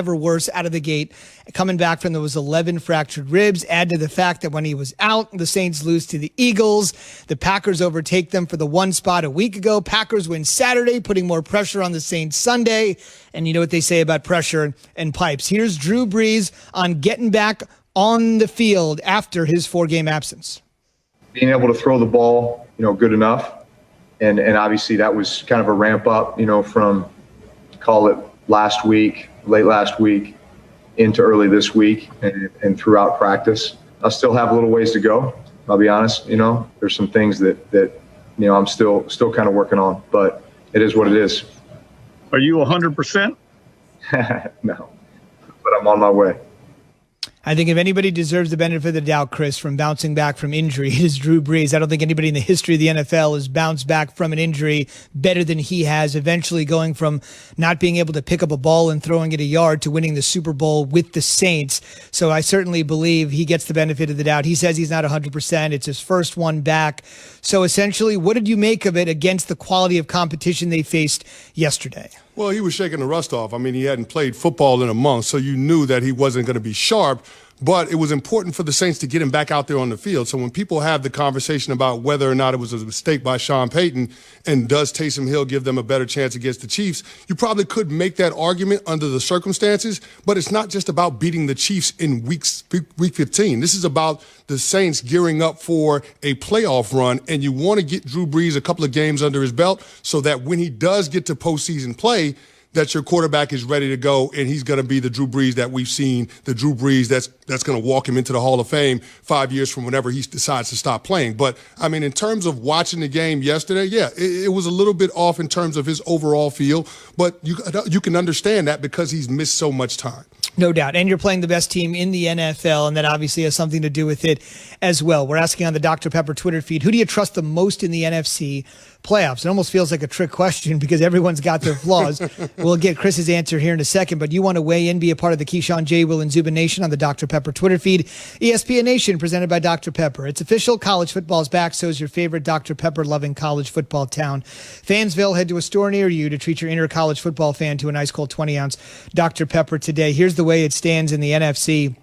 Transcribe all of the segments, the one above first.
ever worse out of the gate. Coming back from those 11 fractured ribs, add to the fact that when he was out, the Saints lose to the Eagles. The Packers overtake them for the one spot a week ago. Packers win Saturday, putting more pressure on the Saints Sunday. And you know what they say about pressure and pipes. Here's Drew Brees on getting back on the field after his 4-game absence. Being able to throw the ball, good enough. And obviously that was kind of a ramp up, from call it late last week into early this week and throughout practice. I still have a little ways to go. I'll be honest, there's some things that I'm still kind of working on, but it is what it is. Are you 100%? No, but I'm on my way. I think if anybody deserves the benefit of the doubt, Chris, from bouncing back from injury, it is Drew Brees. I don't think anybody in the history of the NFL has bounced back from an injury better than he has, eventually going from not being able to pick up a ball and throwing it a yard to winning the Super Bowl with the Saints. So I certainly believe he gets the benefit of the doubt. He says he's not 100%. It's his first one back. So essentially, what did you make of it against the quality of competition they faced yesterday? Well, he was shaking the rust off. I mean, he hadn't played football in a month, so you knew that he wasn't going to be sharp. But it was important for the Saints to get him back out there on the field. So when people have the conversation about whether or not it was a mistake by Sean Payton and does Taysom Hill give them a better chance against the Chiefs, you probably could make that argument under the circumstances. But it's not just about beating the Chiefs in week 15. This is about the Saints gearing up for a playoff run, and you want to get Drew Brees a couple of games under his belt so that when he does get to postseason play, that your quarterback is ready to go, and he's going to be the Drew Brees that we've seen, the Drew Brees that's going to walk him into the Hall of Fame 5 years from whenever he decides to stop playing. But, I mean, in terms of watching the game yesterday, yeah, it was a little bit off in terms of his overall feel, but you can understand that because he's missed so much time. No doubt. And you're playing the best team in the NFL, and that obviously has something to do with it as well. We're asking on the Dr. Pepper Twitter feed, who do you trust the most in the NFC playoffs? It almost feels like a trick question because everyone's got their flaws. We'll get Chris's answer here in a second, but you want to weigh in, be a part of the Keyshawn, J. Will, and Zubin Nation on the Dr. Pepper Twitter feed. ESPN Nation presented by Dr. Pepper. It's official. College football is back. So is your favorite Dr. Pepper-loving college football town. Fansville, head to a store near you to treat your inner college football fan to a nice cold 20-ounce Dr. Pepper today. Here's the way it stands in the NFC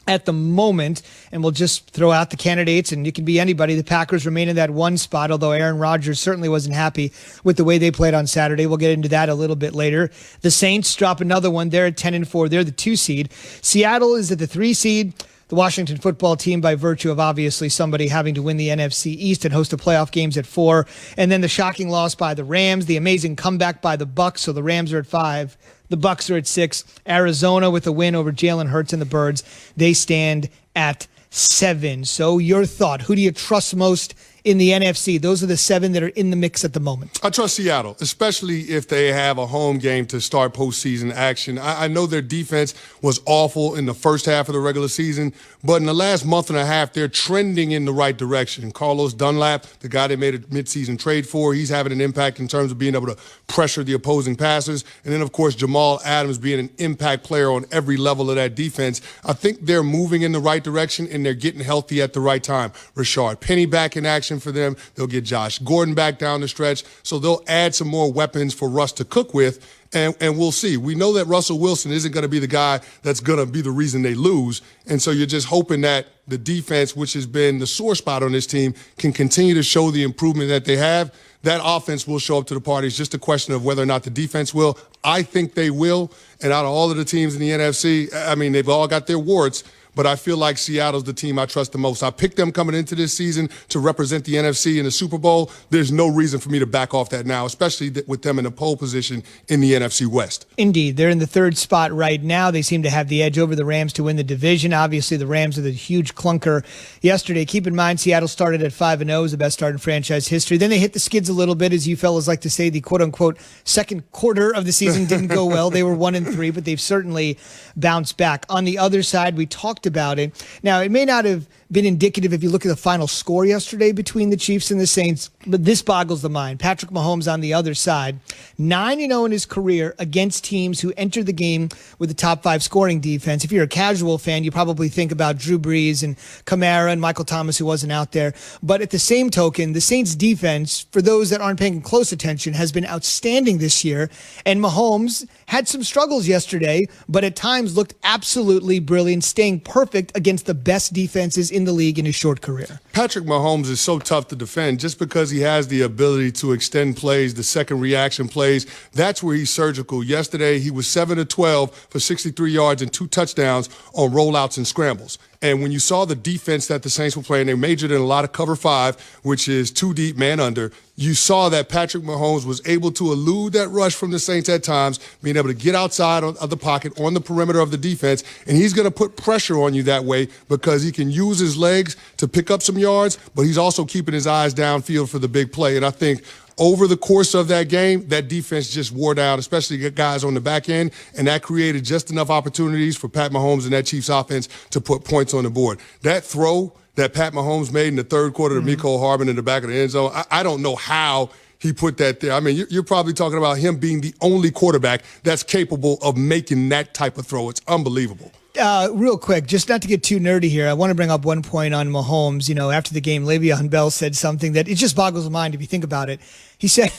at the moment, and we'll just throw out the candidates, and it can be anybody. The Packers remain in that one spot, although Aaron Rodgers certainly wasn't happy with the way they played on Saturday. We'll get into that a little bit later. The Saints drop another one. They're at 10-4. They're the 2 seed. Seattle is at the 3 seed. The Washington football team, by virtue of obviously somebody having to win the NFC East and host the playoff games at 4. And then the shocking loss by the Rams, the amazing comeback by the Bucs. So the Rams are at 5. The Bucs are at 6. Arizona with a win over Jalen Hurts and the Birds. They stand at 7. So your thought, who do you trust most in the NFC? Those are the 7 that are in the mix at the moment. I trust Seattle, especially if they have a home game to start postseason action. I know their defense was awful in the first half of the regular season, but in the last month and a half, they're trending in the right direction. Carlos Dunlap, the guy they made a midseason trade for, he's having an impact in terms of being able to pressure the opposing passers. And then, of course, Jamal Adams being an impact player on every level of that defense. I think they're moving in the right direction, and they're getting healthy at the right time. Rashard Penny back in action for them. They'll get Josh Gordon back down the stretch. So they'll add some more weapons for Russ to cook with. And we'll see. We know that Russell Wilson isn't going to be the guy that's going to be the reason they lose. And so you're just hoping that the defense, which has been the sore spot on this team, can continue to show the improvement that they have. That offense will show up to the party. It's just a question of whether or not the defense will. I think they will. And out of all of the teams in the NFC, I mean, they've all got their warts. But I feel like Seattle's the team I trust the most. I picked them coming into this season to represent the NFC in the Super Bowl. There's no reason for me to back off that now, especially with them in the pole position in the NFC West. Indeed. They're in the 3rd spot right now. They seem to have the edge over the Rams to win the division. Obviously, the Rams are the huge clunker yesterday. Keep in mind, Seattle started at 5-0, is the best start in franchise history. Then they hit the skids a little bit, as you fellas like to say. The quote-unquote second quarter of the season didn't go well. They were 1-3, but they've certainly bounced back. On the other side, we talked about it. Now, it may not have been indicative if you look at the final score yesterday between the Chiefs and the Saints, but this boggles the mind. Patrick Mahomes on the other side, 9-0 in his career against teams who entered the game with a top 5 scoring defense. If you're a casual fan, you probably think about Drew Brees and Kamara and Michael Thomas, who wasn't out there. But at the same token, the Saints defense, for those that aren't paying close attention, has been outstanding this year. And Mahomes had some struggles yesterday, but at times looked absolutely brilliant, staying perfect against the best defenses in the league in his short career. Patrick Mahomes is so tough to defend just because he has the ability to extend plays, the second reaction plays. That's where he's surgical. Yesterday, he was 7 of 12 for 63 yards and 2 touchdowns on rollouts and scrambles. And when you saw the defense that the Saints were playing, they majored in a lot of cover 5, which is 2 deep, man under. You saw that Patrick Mahomes was able to elude that rush from the Saints at times, being able to get outside of the pocket on the perimeter of the defense. And he's going to put pressure on you that way because he can use his legs to pick up some yards, but he's also keeping his eyes downfield for the big play. And I think over the course of that game, that defense just wore down, especially guys on the back end, and that created just enough opportunities for Pat Mahomes and that Chiefs offense to put points on the board. That throw that Pat Mahomes made in the third quarter to Mecole Hardman in the back of the end zone, I don't know how he put that there. I mean, you're probably talking about him being the only quarterback that's capable of making that type of throw. It's unbelievable. Real quick, just not to get too nerdy here, I want to bring up one point on Mahomes. You know, after the game, Le'Veon Bell said something that it just boggles the mind if you think about it. He said,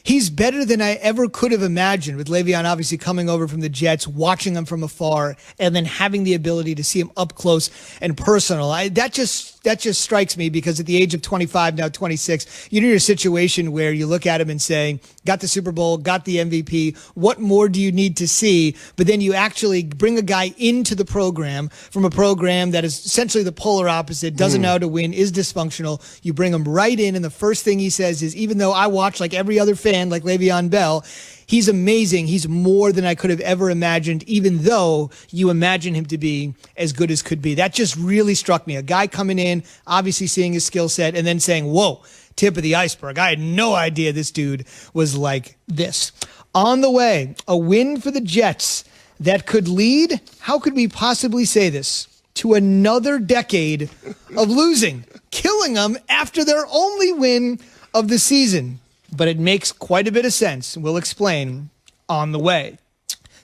he's better than I ever could have imagined, with Le'Veon obviously coming over from the Jets, watching him from afar, and then having the ability to see him up close and personal. That just strikes me because at the age of 25, now 26, you're in a situation where you look at him and say, got the Super Bowl, got the MVP, what more do you need to see? But then you actually bring a guy into the program from a program that is essentially the polar opposite, doesn't know how to win, is dysfunctional. You bring him right in, and the first thing he says is, even though I watch like every other fan, like Le'Veon Bell, he's amazing. He's more than I could have ever imagined, even though you imagine him to be as good as could be. That just really struck me. A guy coming in, obviously seeing his skill set, and then saying, whoa, tip of the iceberg. I had no idea this dude was like this. On the way, a win for the Jets that could lead, how could we possibly say this, to another decade of losing, killing them after their only win of the season. But it makes quite a bit of sense. We'll explain on the way.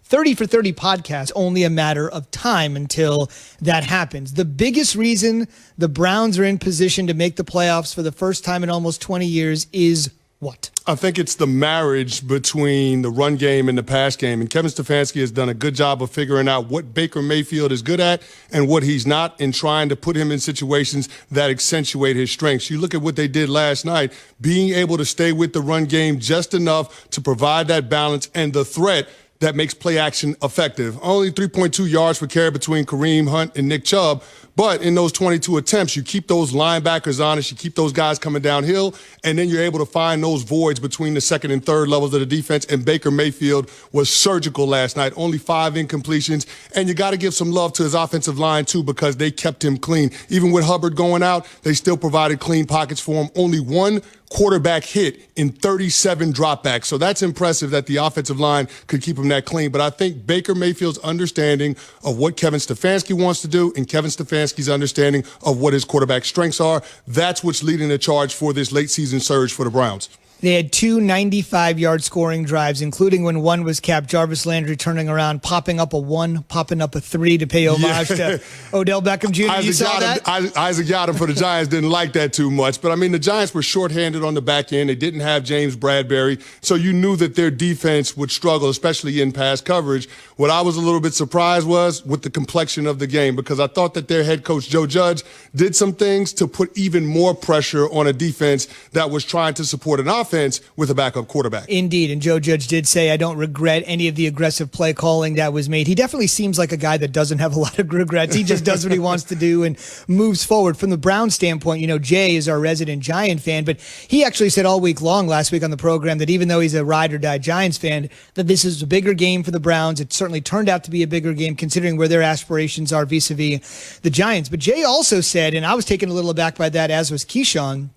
30 for 30 podcast, only a matter of time until that happens. The biggest reason the Browns are in position to make the playoffs for the first time in almost 20 years is what? I think it's the marriage between the run game and the pass game. And Kevin Stefanski has done a good job of figuring out what Baker Mayfield is good at and what he's not, and trying to put him in situations that accentuate his strengths. You look at what they did last night, being able to stay with the run game just enough to provide that balance and the threat that makes play action effective. Only 3.2 yards per carry between Kareem Hunt and Nick Chubb. But in those 22 attempts, you keep those linebackers honest, you keep those guys coming downhill, and then you're able to find those voids between the second and third levels of the defense. And Baker Mayfield was surgical last night, only 5 incompletions. And you got to give some love to his offensive line, too, because they kept him clean. Even with Hubbard going out, they still provided clean pockets for him. Only 1 quarterback hit in 37 dropbacks. So that's impressive that the offensive line could keep him that clean. But I think Baker Mayfield's understanding of what Kevin Stefanski wants to do and Kevin Stefanski's understanding of what his quarterback strengths are, that's what's leading the charge for this late season surge for the Browns. They had 2 95-yard scoring drives, including when one was capped, Jarvis Landry turning around, popping up a 1, popping up a 3 to pay homage to Odell Beckham Jr. You saw that? Isaac Yiadom for the Giants didn't like that too much. But, I mean, the Giants were shorthanded on the back end. They didn't have James Bradberry. So you knew that their defense would struggle, especially in pass coverage. What I was a little bit surprised was with the complexion of the game, because I thought that their head coach, Joe Judge, did some things to put even more pressure on a defense that was trying to support an offense with a backup quarterback. Indeed, and Joe Judge did say, I don't regret any of the aggressive play calling that was made. He definitely seems like a guy that doesn't have a lot of regrets. He just does what he wants to do and moves forward. From the Browns standpoint, you know, Jay is our resident Giant fan, but he actually said all week long last week on the program that even though he's a ride-or-die Giants fan, that this is a bigger game for the Browns. It certainly turned out to be a bigger game considering where their aspirations are vis-a-vis the Giants. But Jay also said, and I was taken a little aback by that, as was Keyshawn,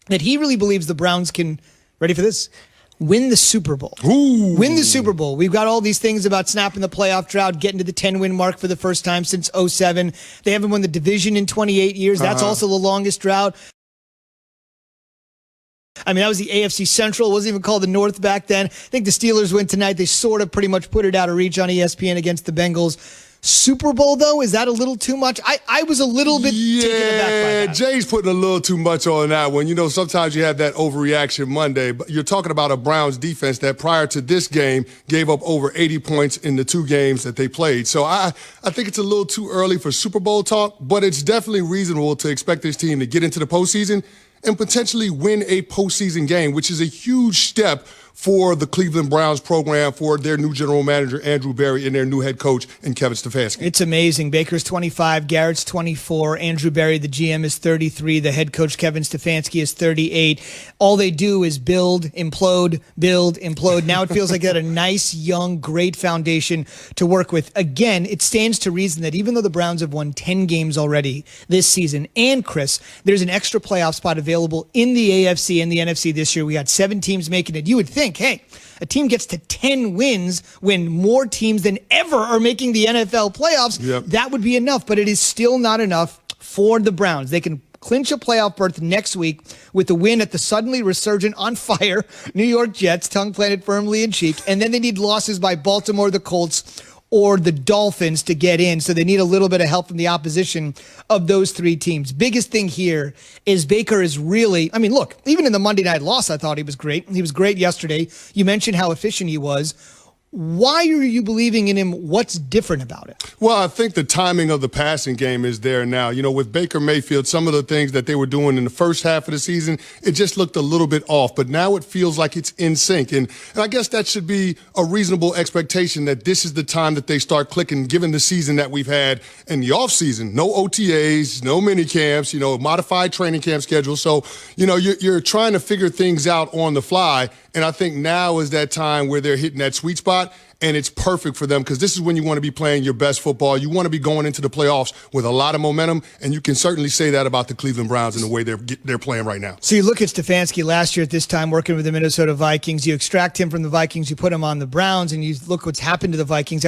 that he really believes the Browns can, ready for this, win the Super Bowl. Ooh. Win the Super Bowl. We've got all these things about snapping the playoff drought, getting to the 10-win mark for the first time since 2007. They haven't won the division in 28 years. That's also the longest drought. I mean, that was the AFC Central. It wasn't even called the North back then. I think the Steelers win tonight. They sort of pretty much put it out of reach on ESPN against the Bengals. Super Bowl, though, is that a little too much? I was a little bit taken aback by that. Jay's putting a little too much on that one. You know, sometimes you have that overreaction Monday, but you're talking about a Browns defense that prior to this game gave up over 80 points in the 2 games that they played. So I think it's a little too early for Super Bowl talk, but it's definitely reasonable to expect this team to get into the postseason and potentially win a postseason game, which is a huge step for the Cleveland Browns program, for their new general manager, Andrew Berry, and their new head coach, and Kevin Stefanski. It's amazing. Baker's 25, Garrett's 24, Andrew Berry, the GM, is 33, the head coach, Kevin Stefanski, is 38. All they do is build, implode, build, implode. Now it feels like they had a nice, young, great foundation to work with. Again, it stands to reason that even though the Browns have won 10 games already this season, and Chris, there's an extra playoff spot available in the AFC and the NFC this year. We got 7 teams making it. You would think, hey, a team gets to 10 wins when more teams than ever are making the NFL playoffs. Yep. That would be enough, but it is still not enough for the Browns. They can clinch a playoff berth next week with the win at the suddenly resurgent, on fire New York Jets, tongue planted firmly in cheek, and then they need losses by Baltimore, the Colts, or the Dolphins to get in. So they need a little bit of help from the opposition of those 3 teams. Biggest thing here is Baker is really, I mean, look, even in the Monday night loss, I thought he was great. He was great yesterday. You mentioned how efficient he was. Why are you believing in him? What's different about it? Well, I think the timing of the passing game is there now. You know, with Baker Mayfield, some of the things that they were doing in the first half of the season, it just looked a little bit off. But now it feels like it's in sync. And I guess that should be a reasonable expectation that this is the time that they start clicking, given the season that we've had in the offseason. No OTAs, no mini camps, you know, modified training camp schedule. So, you know, you're trying to figure things out on the fly. And I think now is that time where they're hitting that sweet spot, and it's perfect for them because this is when you want to be playing your best football. You want to be going into the playoffs with a lot of momentum, and you can certainly say that about the Cleveland Browns in the way they're playing right now. So you look at Stefanski last year at this time working with the Minnesota Vikings. You extract him from the Vikings, you put him on the Browns, and you look what's happened to the Vikings.